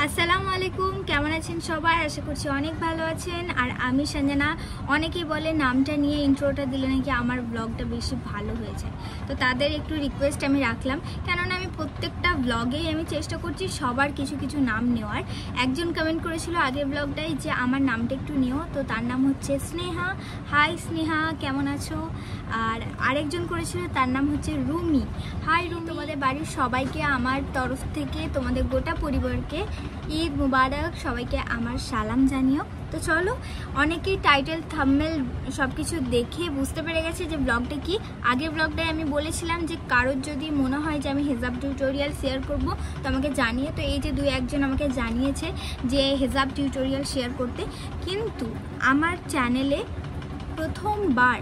আসসালামু আলাইকুম, কেমন আছেন সবাই? আশা করছি অনেক ভালো আছেন। আর আমি সঞ্জনা। অনেকেই বলে নামটা নিয়ে ইন্ট্রোটা দিলে নাকি আমার ব্লগটা বেশি ভালো হয়ে যায়, তো তাদের একটু রিকোয়েস্ট আমি রাখলাম, কেননা আমি প্রত্যেকটা ব্লগেই আমি চেষ্টা করছি সবার কিছু কিছু নাম নেওয়ার। একজন কমেন্ট করেছিল আগের ব্লগটাই যে আমার নামটা একটু নিও, তো তার নাম হচ্ছে স্নেহা। হাই স্নেহা, কেমন আছো? আর আরেকজন করেছিল, তার নাম হচ্ছে রুমি। হাই রুমি। তোমাদের বাড়ির সবাইকে আমার তরফ থেকে, তোমাদের গোটা পরিবারকে ঈদ মুবারক, সবাইকে আমার সালাম জানিও। তো চলো, অনেকেই টাইটেল থাম্বনেল সব কিছু দেখে বুঝতে পেরে গেছে যে ব্লগটা কি। আগের ব্লগটায় আমি বলেছিলাম যে কারোর যদি মনে হয় যে আমি হেজাব টিউটোরিয়াল শেয়ার করব তো আমাকে জানিয়ে, তো এই যে 2-1 জন আমাকে জানিয়েছে যে হেজাব টিউটোরিয়াল শেয়ার করতে, কিন্তু আমার চ্যানেলে প্রথমবার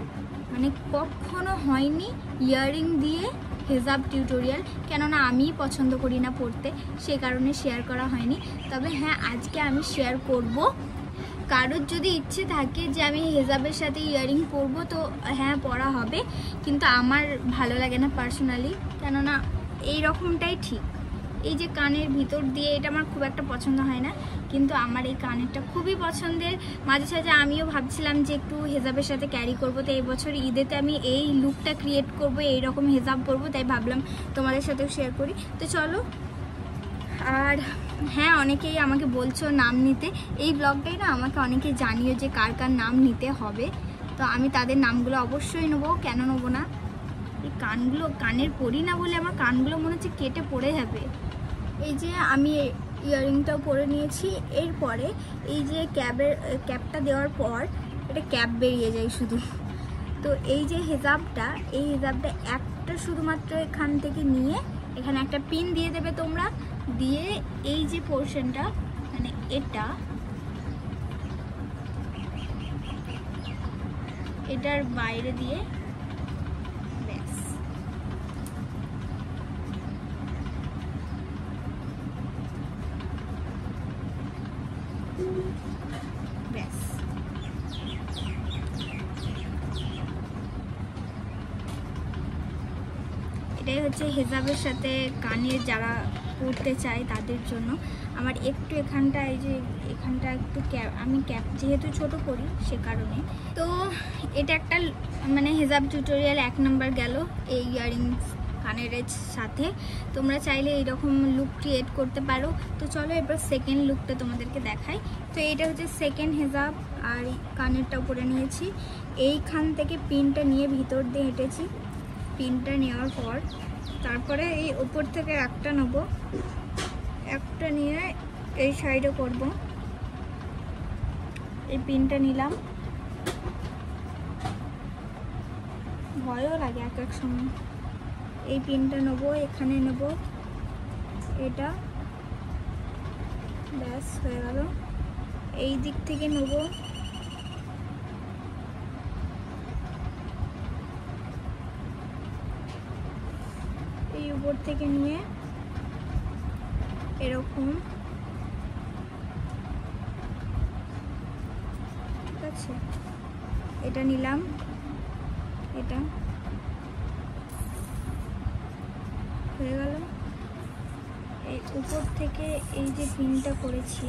মানে কখনো হয়নি ইয়াররিং দিয়ে হেজাব টিউটোরিয়াল, কেননা আমি পছন্দ করি না পড়তে, সে কারণে শেয়ার করা হয়নি। তবে হ্যাঁ, আজকে আমি শেয়ার করব। কারোর যদি ইচ্ছে থাকে যে আমি হেজাবের সাথে ইয়াররিং পরবো তো হ্যাঁ, পরা হবে, কিন্তু আমার ভালো লাগে না পার্সোনালি, কেননা এই রকমটাই ঠিক। এই যে কানের ভিতর দিয়ে, এটা আমার খুব একটা পছন্দ হয় না, কিন্তু আমার এই কানেরটা খুবই পছন্দের। মাঝে সাঝে আমিও ভাবছিলাম যে একটু হেজাবের সাথে ক্যারি করব, তো এই বছর ঈদেতে আমি এই লুকটা ক্রিয়েট করব, এইরকম হেজাব পরবো, তাই ভাবলাম তোমাদের সাথেও শেয়ার করি। তো চলো। আর হ্যাঁ, অনেকেই আমাকে বলছো নাম নিতে, এই ব্লগটাই না আমাকে অনেকেই জানিও যে কার কার নাম নিতে হবে, তো আমি তাদের নামগুলো অবশ্যই নেবো, কেন নেবো না। এই কানের পরি না বলে আমার কানগুলো মনে হচ্ছে কেটে পড়ে যাবে। এই যে আমি ইয়াররিংটাও পরে নিয়েছি, এরপরে এই যে ক্যাপটা দেওয়ার পর এটা ক্যাপ বেরিয়ে যায় শুধু। তো এই যে হেজাবটা, এই হেজাবটা একটা শুধুমাত্র এখান থেকে নিয়ে এখানে একটা পিন দিয়ে দেবে তোমরা, দিয়ে এই যে পোর্শনটা মানে এটার বাইরে দিয়ে ব্যাস। ব্যাস, এটাই হচ্ছে হেজাবের সাথে কানের যারা পরতে চায় তাদের জন্য। আমার একটু এখানটা, এই যে এখানটা একটু আমি ক্যাপ যেহেতু ছোট করি সে কারণে। তো এটা একটা মানে হেজাব টিউটোরিয়াল 1 নাম্বার গেল এই ইয়াররিংস কানের সাথে। তোমরা চাইলে এইরকম লুক ক্রিয়েট করতে পারো। তো চলো এবার সেকেন্ড লুকটা তোমাদেরকে দেখাই। তো এইটা হচ্ছে সেকেন্ড হেজাব, আর কানেরটাও পরে নিয়েছি। এইখান থেকে পিনটা নিয়ে ভিতর দিয়ে হেঁটেছি, পিনটা নেওয়ার পর তারপরে এই উপর থেকে একটা নেব, একটা নিয়ে এই সাইডে করব। এই পিনটা নিলাম, ভয়ও লাগে এক এক সময়। এই পিনটা নেব, এখানে নেব এটা, ব্যাস হয়ে গেল। এই দিক থেকে নেব, এই উপর থেকে নিয়ে এরকম, ঠিক আছে। এটা নিলাম, এটা হয়ে গেল। এই উপর থেকে এই যে পিনটা করেছি,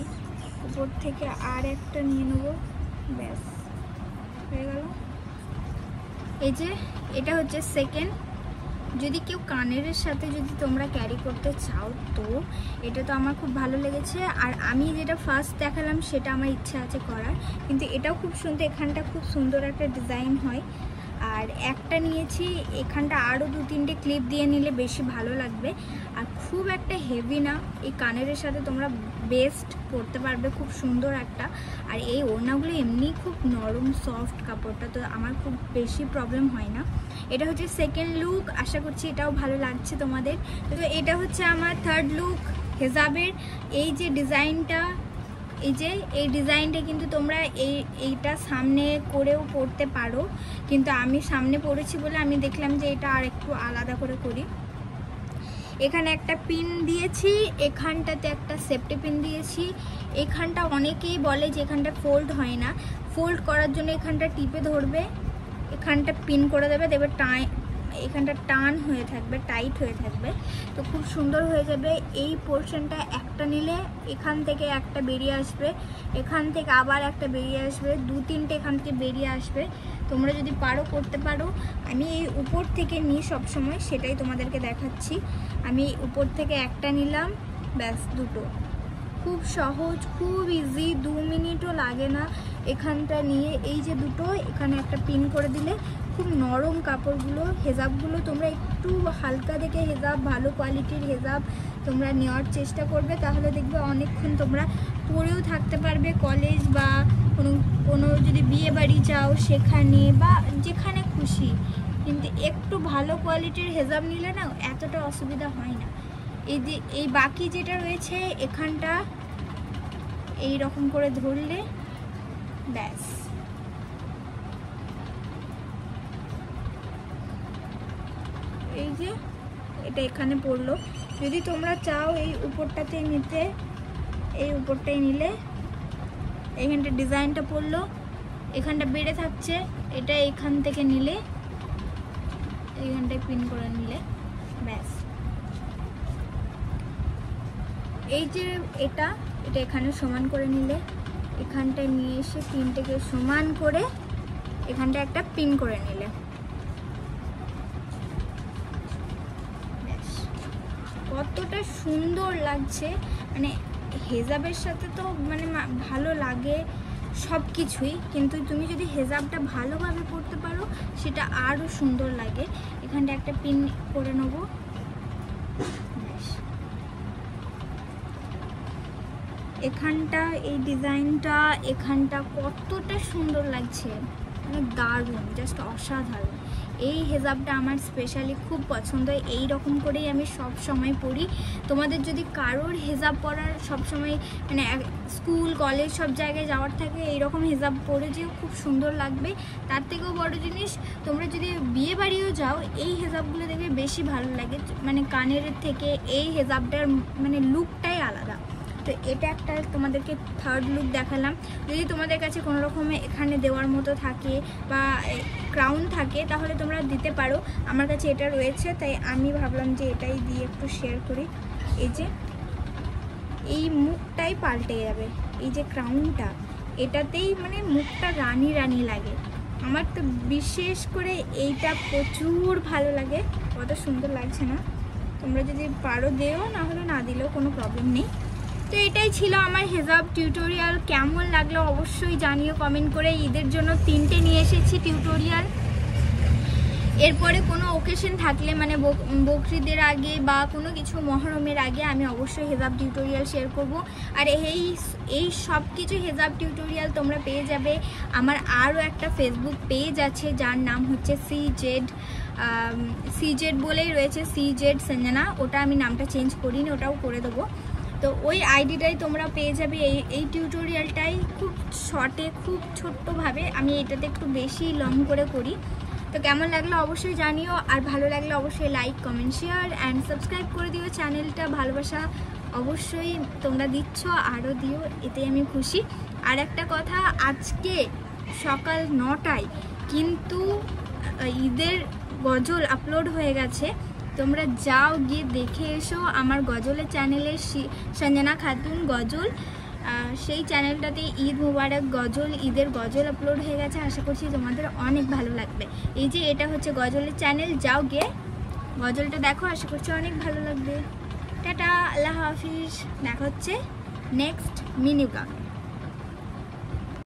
উপর থেকে আর একটা নিয়ে নেব, ব্যাস হয়ে গেল। এই যে এটা হচ্ছে সেকেন্ড। যদি কেউ কানের সাথে যদি তোমরা ক্যারি করতে চাও তো এটা তো আমার খুব ভালো লেগেছে। আর আমি যেটা ফার্স্ট দেখালাম সেটা আমার ইচ্ছা আছে করার, কিন্তু এটাও খুব সুন্দর, এখানটা খুব সুন্দর একটা ডিজাইন হয়। আর একটা নিয়েছি, এখানটা আরও 2-3টে ক্লিপ দিয়ে নিলে বেশি ভালো লাগবে। আর খুব একটা হেভি না, এই কানের সাথে তোমরা বেস্ট পরতে পারবে, খুব সুন্দর একটা। আর এই ওড়নাগুলো এমনি খুব নরম সফট কাপড়টা, তো আমার খুব বেশি প্রবলেম হয় না। এটা হচ্ছে সেকেন্ড লুক, আশা করছি এটাও ভালো লাগছে তোমাদের। তো এটা হচ্ছে আমার থার্ড লুক হেজাবের। এই যে ডিজাইনটা, এই ডিজাইনটা কিন্তু তোমরা এইটা সামনে করেও পরতে পারো, কিন্তু আমি সামনে পরেছি বলে আমি দেখলাম যে এটা আর একটু আলাদা করে করি। এখানে একটা পিন দিয়েছি, এখানটাতে একটা সেফটি পিন দিয়েছি। এখানটা অনেকেই বলে যে এখানটা ফোল্ড হয় না, ফোল্ড করার জন্য এখানটা টিপে ধরবে, এখানটা পিন করে দেবে, এখানটা টান হয়ে থাকবে, টাইট হয়ে থাকবে, তো খুব সুন্দর হয়ে যাবে। এই পোর্শনটা একটা নিলে এখান থেকে একটা বেরিয়ে আসবে, এখান থেকে আবার একটা বেরিয়ে আসবে, 2-3টে এখান থেকে বেরিয়ে আসবে। তোমরা যদি পারো করতে পারো। আমি এই উপর থেকে নিই সবসময়, সেটাই তোমাদেরকে দেখাচ্ছি। আমি উপর থেকে একটা নিলাম, ব্যাস দুটো। খুব সহজ, খুব ইজি, 2 মিনিটও লাগে না। এখানটা নিয়ে এই যে দুটো, এখানে একটা পিন করে দিলে খুব নরম কাপড়গুলো, হেজাবগুলো তোমরা একটু হালকা দেখে হেজাব, ভালো কোয়ালিটির হেজাব তোমরা নেওয়ার চেষ্টা করবে, তাহলে দেখবে অনেকক্ষণ তোমরা পরেও থাকতে পারবে। কলেজ বা কোনো যদি বিয়ে বাড়ি যাও সেখানে বা যেখানে খুশি, কিন্তু একটু ভালো কোয়ালিটির হেজাব নিলে না এতটা অসুবিধা হয় না। এই বাকি যেটা রয়েছে এখানটা এই রকম করে ধরলে ব্যাস। এই যে এটা এখানে পড়লো। যদি তোমরা চাও এই উপরটাতে নিতে, এই উপরটাই নিলে এইখানটা ডিজাইনটা পড়লো, এখানটা বেড়ে থাকছে, এটা এখান থেকে নিলে এইখানটায় পিন করে নিলে ব্যাস। এই যে এটা এখানে সমান করে নিলে, এখানটায় নিয়ে এসে পিনটাকে সমান করে এখানটা একটা পিন করে নিলে ব্যাস। কতটা সুন্দর লাগছে, মানে হেজাবের সাথে তো মানে ভালো লাগে সব কিছুই, কিন্তু তুমি যদি হেজাবটা ভালোভাবে পরতে পারো সেটা আরও সুন্দর লাগে। এখানটা একটা পিন করে নেবো, এখানটা এই ডিজাইনটা এখানটা কতটা সুন্দর লাগছে, মানে দারুণ, জাস্ট অসাধারণ। এই হেজাবটা আমার স্পেশালি খুব পছন্দ, এই রকম করেই আমি সব সময় পরি। তোমাদের যদি কারোর হেজাব পরার সব সময় মানে স্কুল কলেজ সব জায়গায় যাওয়ার থাকে, এইরকম হেজাব পরে যেও, খুব সুন্দর লাগবে। তার থেকেও বড় জিনিস, তোমরা যদি বিয়ে বাড়িও যাও এই হেজাবগুলো দেখবে বেশি ভালো লাগে, মানে কানের থেকে এই হেজাবটার মানে লুকটাই আলাদা। তো এটা একটা তোমাদেরকে থার্ড লুক দেখালাম। যদি তোমাদের কাছে কোনো রকমের এখানে দেওয়ার মতো থাকে বা ক্রাউন থাকে তাহলে তোমরা দিতে পারো। আমার কাছে এটা রয়েছে, তাই আমি ভাবলাম যে এটাই দিয়ে একটু শেয়ার করি। এই যে এই মুখটাই পাল্টে যাবে, এই যে ক্রাউনটা এটাতেই মানে মুখটা রানী রানী লাগে। আমার তো বিশেষ করে এইটা প্রচুর ভালো লাগে, কত সুন্দর লাগছে না? তোমরা যদি পারো দেও, না হলে না দিলেও কোনো প্রবলেম নেই। তো এটাই ছিল আমার হেজাব টিউটোরিয়াল। কেমন লাগলো অবশ্যই জানিও কমেন্ট করে। ঈদের জন্য 3টে নিয়ে এসেছি টিউটোরিয়াল। এরপরে কোনো ওকেশন থাকলে মানে বকরিদের আগে বা কোনো কিছু মহরমের আগে আমি অবশ্যই হেজাব টিউটোরিয়াল শেয়ার করব। আর এই সব কিছু হেজাব টিউটোরিয়াল তোমরা পেয়ে যাবে। আমার আরও একটা ফেসবুক পেজ আছে যার নাম হচ্ছে সিজেড বলেই রয়েছে, সিজেড সঞ্জনা। ওটা আমি নামটা চেঞ্জ করিনি, ওটাও করে দেবো। তো ওই আইডিটাই তোমরা পেয়ে যাবে। এই টিউটোরিয়ালটাই খুব শর্টে, খুব ছোট্টভাবে, আমি এটাতে একটু বেশি লং করে করি। তো কেমন লাগলো অবশ্যই জানিও, আর ভালো লাগলে অবশ্যই like comment share and subscribe করে দিও চ্যানেলটা। ভালোবাসা অবশ্যই তোমরা দিচ্ছ, আরও দিও, এতে আমি খুশি। আর একটা কথা, আজকে সকাল 9টায় কিন্তু ঈদের গজল আপলোড হয়ে গেছে, তোমরা যাও গিয়ে দেখে এসো আমার গজলের চ্যানেলে, সঞ্জনা খাতুন গজল, সেই চ্যানেলটাতে ঈদ মুবারক গজল, ঈদের গজল আপলোড হয়ে গেছে। আশা করছি তোমাদের অনেক ভালো লাগবে। এই যে এটা হচ্ছে গজলের চ্যানেল, যাও গিয়ে গজলটা দেখো, আশা করছি অনেক ভালো লাগবে। টাটা, আল্লাহ হাফিজ, দেখা হচ্ছে নেক্সট মিনি ব্লগে।